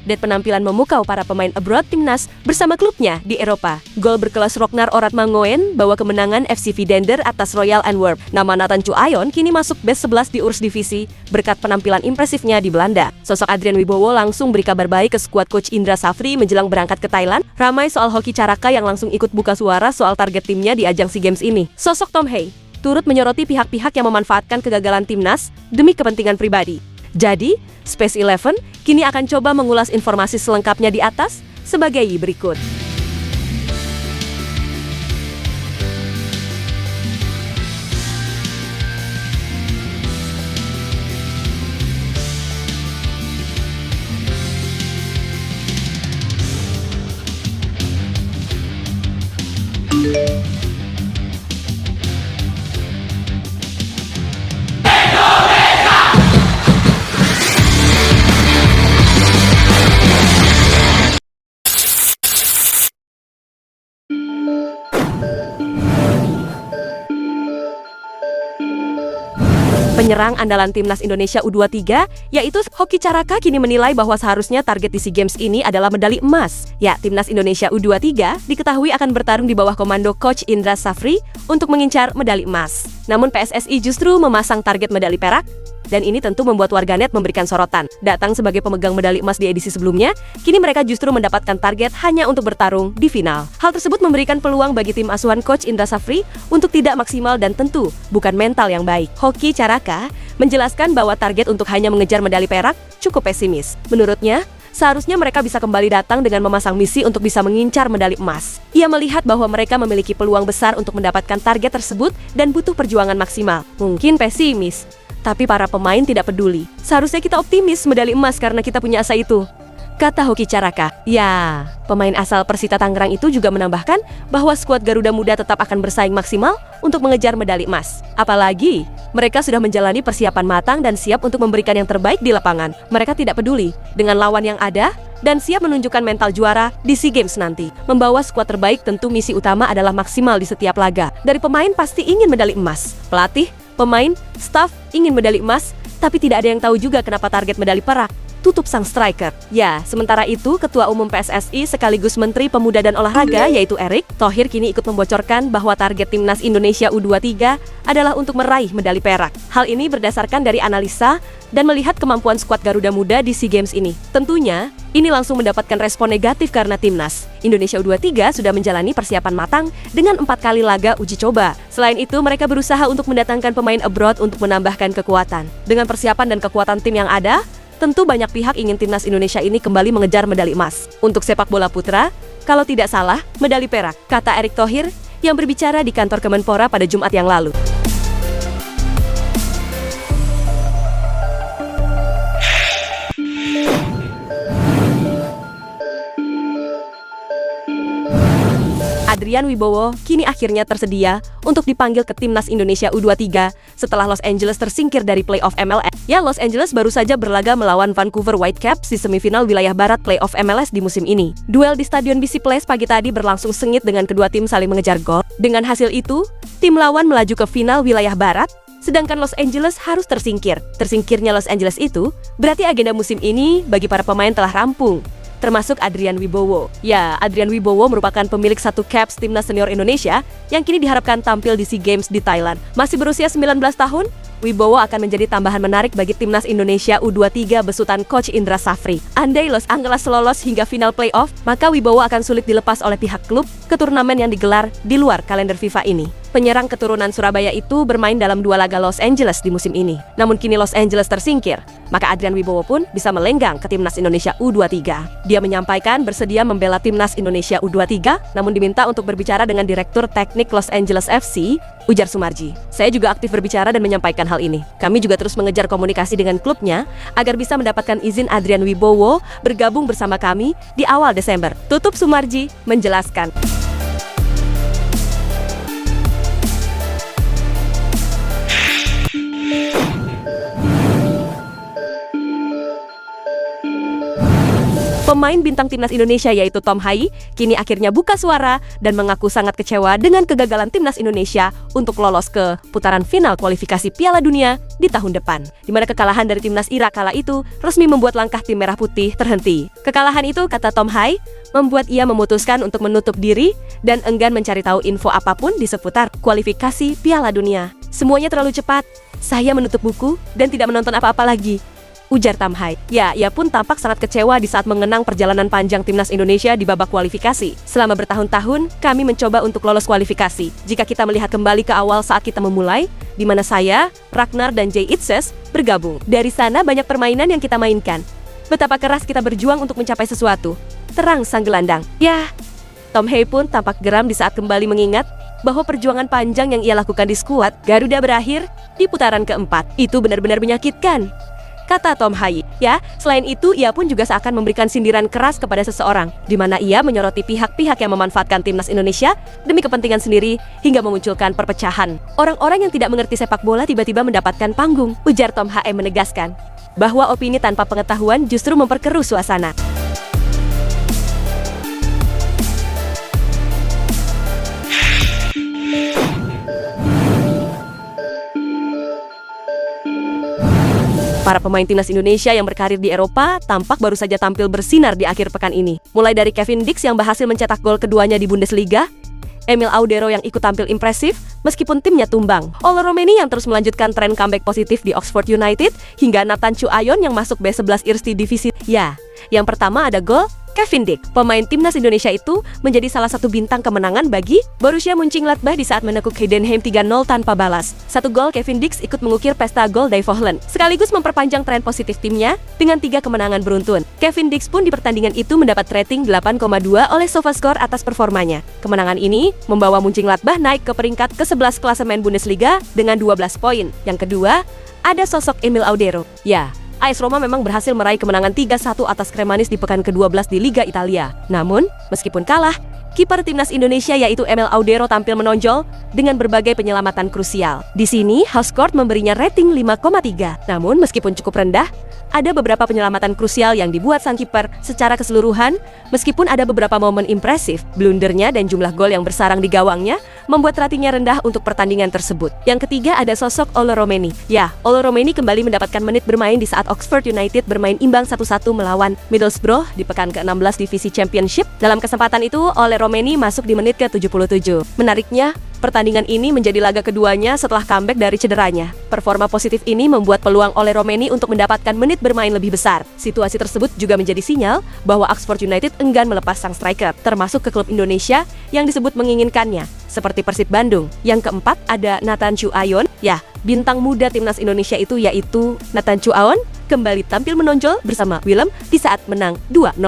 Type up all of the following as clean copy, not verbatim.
update penampilan memukau para pemain abroad timnas bersama klubnya di Eropa. Gol berkelas Rognar Oratmangoen bawa kemenangan FC Vidender atas Royal Antwerp. Nama Nathan Chuayon kini masuk best 11 di URS Divisi berkat penampilan impresifnya di Belanda. Sosok Adrian Wibowo langsung beri kabar baik ke skuad coach Indra Safri menjelang berangkat ke Thailand. Ramai soal Hoki Caraka yang langsung ikut buka suara soal target timnya di ajang SEA Games ini. Sosok Tom Hey turut menyoroti pihak-pihak yang memanfaatkan kegagalan timnas demi kepentingan pribadi. Jadi, Space 11 kini akan coba mengulas informasi selengkapnya di atas sebagai berikut. Penyerang andalan timnas Indonesia U23, yaitu Hoki Caraka, kini menilai bahwa seharusnya target di SEA Games ini adalah medali emas. Ya, timnas Indonesia U23 diketahui akan bertarung di bawah komando Coach Indra Safri untuk mengincar medali emas. Namun PSSI justru memasang target medali perak, dan ini tentu membuat warganet memberikan sorotan. Datang sebagai pemegang medali emas di edisi sebelumnya, kini mereka justru mendapatkan target hanya untuk bertarung di final. Hal tersebut memberikan peluang bagi tim asuhan Coach Indra Safri untuk tidak maksimal dan tentu bukan mental yang baik. Hoki Caraka menjelaskan bahwa target untuk hanya mengejar medali perak cukup pesimis. Menurutnya, seharusnya mereka bisa kembali datang dengan memasang misi untuk bisa mengincar medali emas. Ia melihat bahwa mereka memiliki peluang besar untuk mendapatkan target tersebut dan butuh perjuangan maksimal. Mungkin pesimis, tapi para pemain tidak peduli. Seharusnya kita optimis medali emas karena kita punya asa itu, kata Hoki Caraka. Ya, pemain asal Persita Tangerang itu juga menambahkan bahwa skuad Garuda Muda tetap akan bersaing maksimal untuk mengejar medali emas. Apalagi, mereka sudah menjalani persiapan matang dan siap untuk memberikan yang terbaik di lapangan. Mereka tidak peduli dengan lawan yang ada dan siap menunjukkan mental juara di SEA Games nanti. Membawa skuad terbaik tentu misi utama adalah maksimal di setiap laga. Dari pemain pasti ingin medali emas. Pelatih, pemain, staf ingin medali emas, tapi tidak ada yang tahu juga kenapa target medali perak, tutup sang striker. Ya, sementara itu Ketua Umum PSSI sekaligus Menteri Pemuda dan Olahraga yaitu Erick Thohir kini ikut membocorkan bahwa target timnas Indonesia U23 adalah untuk meraih medali perak. Hal ini berdasarkan dari analisa dan melihat kemampuan skuad Garuda Muda di SEA Games ini. Tentunya, ini langsung mendapatkan respon negatif karena timnas Indonesia U23 sudah menjalani persiapan matang dengan 4 kali laga uji coba. Selain itu, mereka berusaha untuk mendatangkan pemain abroad untuk menambahkan kekuatan. Dengan persiapan dan kekuatan tim yang ada, tentu banyak pihak ingin timnas Indonesia ini kembali mengejar medali emas. Untuk sepak bola putra, kalau tidak salah, medali perak, kata Erick Thohir yang berbicara di kantor Kemenpora pada Jumat yang lalu. Adrian Wibowo kini akhirnya tersedia untuk dipanggil ke timnas Indonesia U23 setelah Los Angeles tersingkir dari playoff MLS. Ya, Los Angeles baru saja berlaga melawan Vancouver Whitecaps di semifinal wilayah barat playoff MLS di musim ini. Duel di Stadion BC Place pagi tadi berlangsung sengit dengan kedua tim saling mengejar gol. Dengan hasil itu, tim lawan melaju ke final wilayah barat, sedangkan Los Angeles harus tersingkir. Tersingkirnya Los Angeles itu berarti agenda musim ini bagi para pemain telah rampung, termasuk Adrian Wibowo. Ya, Adrian Wibowo merupakan pemilik 1 caps timnas senior Indonesia yang kini diharapkan tampil di SEA Games di Thailand. Masih berusia 19 tahun, Wibowo akan menjadi tambahan menarik bagi timnas Indonesia U23 besutan Coach Indra Safri. Andai Los Angeles lolos hingga final playoff, maka Wibowo akan sulit dilepas oleh pihak klub ke turnamen yang digelar di luar kalender FIFA ini. Penyerang keturunan Surabaya itu bermain dalam 2 laga Los Angeles di musim ini. Namun kini Los Angeles tersingkir, maka Adrian Wibowo pun bisa melenggang ke timnas Indonesia U23. Dia menyampaikan bersedia membela timnas Indonesia U23, namun diminta untuk berbicara dengan Direktur Teknik Los Angeles FC, ujar Sumarji. Saya juga aktif berbicara dan menyampaikan hal ini. Kami juga terus mengejar komunikasi dengan klubnya agar bisa mendapatkan izin Adrian Wibowo bergabung bersama kami di awal Desember, tutup Sumarji menjelaskan. Pemain bintang timnas Indonesia yaitu Tom Hai kini akhirnya buka suara dan mengaku sangat kecewa dengan kegagalan timnas Indonesia untuk lolos ke putaran final kualifikasi Piala Dunia di tahun depan, di mana kekalahan dari timnas Irak kala itu resmi membuat langkah tim merah putih terhenti. Kekalahan itu, kata Tom Hai, membuat ia memutuskan untuk menutup diri dan enggan mencari tahu info apapun di seputar kualifikasi Piala Dunia. Semuanya terlalu cepat, saya menutup buku dan tidak menonton apa-apa lagi, ujar Tom Hai. Ya, ia pun tampak sangat kecewa di saat mengenang perjalanan panjang timnas Indonesia di babak kualifikasi. Selama bertahun-tahun, kami mencoba untuk lolos kualifikasi. Jika kita melihat kembali ke awal saat kita memulai, di mana saya, Ragnar, dan Jay Itzes bergabung. Dari sana banyak permainan yang kita mainkan. Betapa keras kita berjuang untuk mencapai sesuatu, terang sang gelandang. Ya, Tom Hai pun tampak geram di saat kembali mengingat bahwa perjuangan panjang yang ia lakukan di skuad Garuda berakhir di putaran keempat. Itu benar-benar menyakitkan, kata Tom Hai. Ya, selain itu ia pun juga seakan memberikan sindiran keras kepada seseorang, di mana ia menyoroti pihak-pihak yang memanfaatkan timnas Indonesia demi kepentingan sendiri hingga memunculkan perpecahan. Orang-orang yang tidak mengerti sepak bola tiba-tiba mendapatkan panggung, ujar Tom Hai menegaskan bahwa opini tanpa pengetahuan justru memperkeruh suasana. Para pemain timnas Indonesia yang berkarir di Eropa tampak baru saja tampil bersinar di akhir pekan ini. Mulai dari Kevin Dix yang berhasil mencetak gol keduanya di Bundesliga, Emil Audero yang ikut tampil impresif meskipun timnya tumbang, Olo Romeni yang terus melanjutkan tren comeback positif di Oxford United, hingga Nathan Chu Ayon yang masuk B11 Eerste Divisie. Ya, yang pertama ada gol Kevin Dix. Pemain timnas Indonesia itu menjadi salah satu bintang kemenangan bagi Borussia Mönchengladbach di saat menekuk Heidenheim 3-0 tanpa balas. Satu gol Kevin Dix ikut mengukir pesta gol Dave Hohland, sekaligus memperpanjang tren positif timnya dengan 3 kemenangan beruntun. Kevin Dix pun di pertandingan itu mendapat rating 8,2 oleh SofaScore atas performanya. Kemenangan ini membawa Mönchengladbach naik ke peringkat ke-11 klasemen Bundesliga dengan 12 poin. Yang kedua, ada sosok Emil Audero. Ya, AS Roma memang berhasil meraih kemenangan 3-1 atas Cremonese di pekan ke-12 di Liga Italia. Namun, meskipun kalah, kiper timnas Indonesia yaitu Emil Audero tampil menonjol dengan berbagai penyelamatan krusial. Di sini, Housecourt memberinya rating 5,3. Namun, meskipun cukup rendah, ada beberapa penyelamatan krusial yang dibuat sang kiper. Secara keseluruhan, meskipun ada beberapa momen impresif, blundernya dan jumlah gol yang bersarang di gawangnya membuat ratingnya rendah untuk pertandingan tersebut. Yang ketiga ada sosok Olo Romeni. Ya, Olo Romeni kembali mendapatkan menit bermain di saat Oxford United bermain imbang 1-1 melawan Middlesbrough di pekan ke-16 divisi Championship. Dalam kesempatan itu, Olo Romeni masuk di menit ke-77. Menariknya, pertandingan ini menjadi laga keduanya setelah comeback dari cederanya. Performa positif ini membuat peluang Olo Romeni untuk mendapatkan menit bermain lebih besar. Situasi tersebut juga menjadi sinyal bahwa Oxford United enggan melepas sang striker, termasuk ke klub Indonesia yang disebut menginginkannya, seperti Persib Bandung. Yang keempat ada Nathan Chu Ayon. Ya, bintang muda timnas Indonesia itu yaitu Nathan Chu Ayon kembali tampil menonjol bersama Willem di saat menang 2-0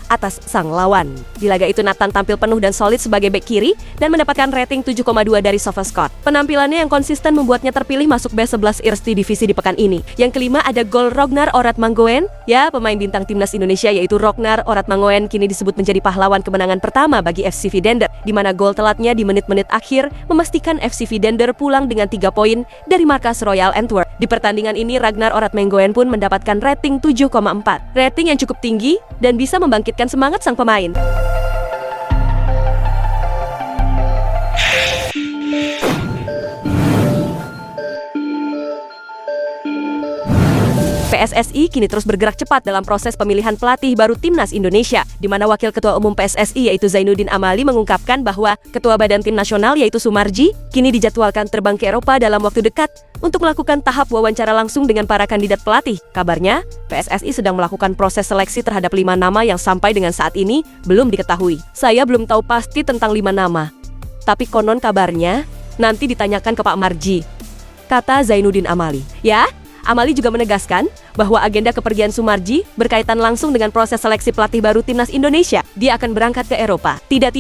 atas sang lawan. Di laga itu Nathan tampil penuh dan solid sebagai bek kiri dan mendapatkan rating 7,2 dari SofaScore. Penampilannya yang konsisten membuatnya terpilih masuk B11 Eerste Divisie di pekan ini. Yang kelima ada gol Ragnar Oratmangoen. Ya, pemain bintang timnas Indonesia yaitu Ragnar Oratmangoen kini disebut menjadi pahlawan kemenangan pertama bagi FC Vidender, di mana gol telatnya di menit-menit akhir memastikan FC Vidender pulang dengan 3 poin dari markas Royal Antwerp. Di pertandingan ini Ragnar Oratmangoen pun mendapatkan rating 7,4. Rating yang cukup tinggi dan bisa membangkitkan semangat sang pemain. PSSI kini terus bergerak cepat dalam proses pemilihan pelatih baru timnas Indonesia, di mana Wakil Ketua Umum PSSI yaitu Zainuddin Amali mengungkapkan bahwa Ketua Badan Tim Nasional yaitu Sumarji kini dijadwalkan terbang ke Eropa dalam waktu dekat untuk melakukan tahap wawancara langsung dengan para kandidat pelatih. Kabarnya, PSSI sedang melakukan proses seleksi terhadap 5 nama yang sampai dengan saat ini belum diketahui. Saya belum tahu pasti tentang 5 nama, tapi konon kabarnya nanti ditanyakan ke Pak Marji, kata Zainuddin Amali. Ya, Amali juga menegaskan bahwa agenda kepergian Sumarji berkaitan langsung dengan proses seleksi pelatih baru timnas Indonesia. Dia akan berangkat ke Eropa. Tidak,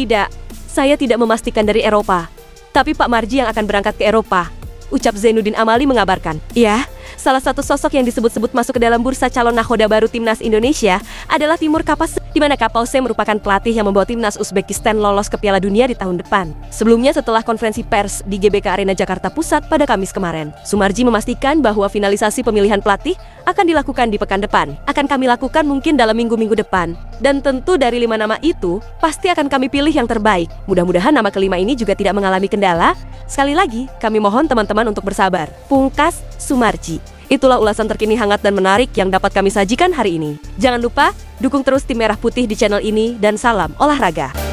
saya tidak memastikan dari Eropa, tapi Pak Marji yang akan berangkat ke Eropa, ucap Zainuddin Amali mengabarkan. Ya, Salah satu sosok yang disebut-sebut masuk ke dalam bursa calon nahoda baru timnas Indonesia adalah Timur Kapase, di mana Kapause merupakan pelatih yang membawa timnas Uzbekistan lolos ke Piala Dunia di tahun depan. Sebelumnya setelah konferensi pers di GBK Arena Jakarta Pusat pada Kamis kemarin, Sumarji memastikan bahwa finalisasi pemilihan pelatih akan dilakukan di pekan depan. Akan kami lakukan mungkin dalam minggu-minggu depan. Dan tentu dari 5 nama itu, pasti akan kami pilih yang terbaik. Mudah-mudahan nama kelima ini juga tidak mengalami kendala. Sekali lagi, kami mohon teman-teman untuk bersabar. Pungkas Sumarji. Itulah ulasan terkini hangat dan menarik yang dapat kami sajikan hari ini. Jangan lupa, dukung terus tim Merah Putih di channel ini dan salam olahraga.